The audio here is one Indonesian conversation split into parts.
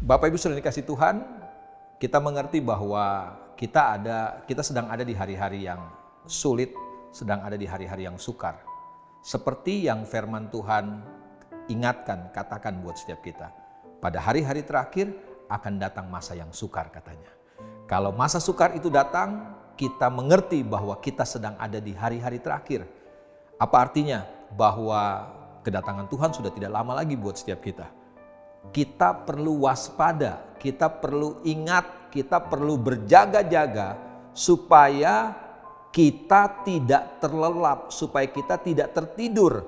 Bapak Ibu sudah dikasih Tuhan, kita mengerti bahwa kita sedang ada di hari-hari yang sulit, sedang ada di hari-hari yang sukar. Seperti yang firman Tuhan ingatkan, katakan buat setiap kita. Pada hari-hari terakhir akan datang masa yang sukar katanya. Kalau masa sukar itu datang, kita mengerti bahwa kita sedang ada di hari-hari terakhir. Apa artinya? Bahwa kedatangan Tuhan sudah tidak lama lagi buat setiap kita. Kita perlu waspada, kita perlu ingat, kita perlu berjaga-jaga supaya kita tidak terlelap, supaya kita tidak tertidur.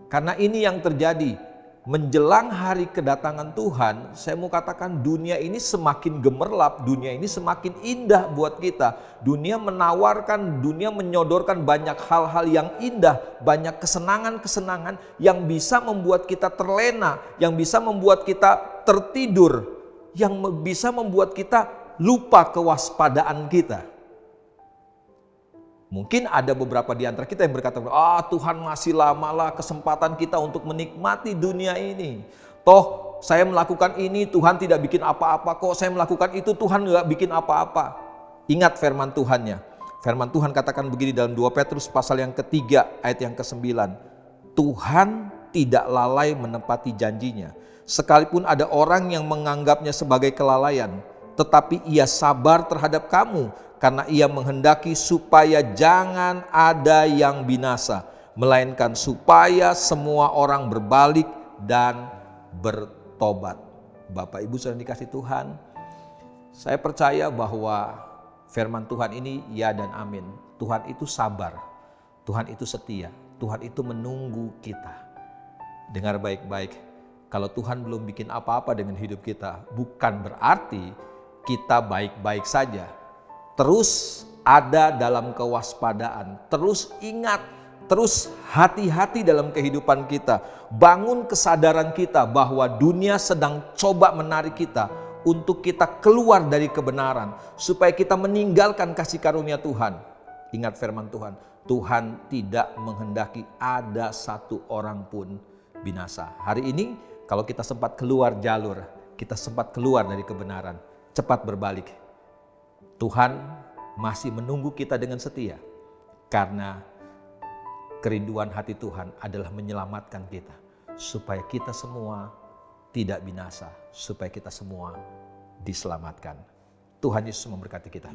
Karena ini yang terjadi. Menjelang hari kedatangan Tuhan, saya mau katakan dunia ini semakin gemerlap, dunia ini semakin indah buat kita. Dunia menawarkan, dunia menyodorkan banyak hal-hal yang indah, banyak kesenangan-kesenangan yang bisa membuat kita terlena, yang bisa membuat kita tertidur, yang bisa membuat kita lupa kewaspadaan kita. Mungkin ada beberapa di antara kita yang berkata, Tuhan masih lamalah kesempatan kita untuk menikmati dunia ini. Toh saya melakukan ini, Tuhan tidak bikin apa-apa kok. Saya melakukan itu, Tuhan nggak bikin apa-apa. Ingat firman Tuhannya. Firman Tuhan katakan begini dalam 2 Petrus pasal yang ketiga ayat yang ke-9. Tuhan tidak lalai menepati janjinya. Sekalipun ada orang yang menganggapnya sebagai kelalaian, tetapi ia sabar terhadap kamu, karena ia menghendaki supaya jangan ada yang binasa, melainkan supaya semua orang berbalik dan bertobat. Bapak Ibu sudah dikasih Tuhan, saya percaya bahwa firman Tuhan ini ya dan amin. Tuhan itu sabar, Tuhan itu setia, Tuhan itu menunggu kita. Dengar baik-baik, kalau Tuhan belum bikin apa-apa dengan hidup kita, bukan berarti kita baik-baik saja. Terus ada dalam kewaspadaan, terus ingat, terus hati-hati dalam kehidupan kita. Bangun kesadaran kita bahwa dunia sedang coba menarik kita untuk kita keluar dari kebenaran, supaya kita meninggalkan kasih karunia Tuhan. Ingat firman Tuhan, Tuhan tidak menghendaki ada satu orang pun binasa. Hari ini kalau kita sempat keluar jalur, kita sempat keluar dari kebenaran, cepat berbalik. Tuhan masih menunggu kita dengan setia, karena kerinduan hati Tuhan adalah menyelamatkan kita, supaya kita semua tidak binasa, supaya kita semua diselamatkan. Tuhan Yesus memberkati kita.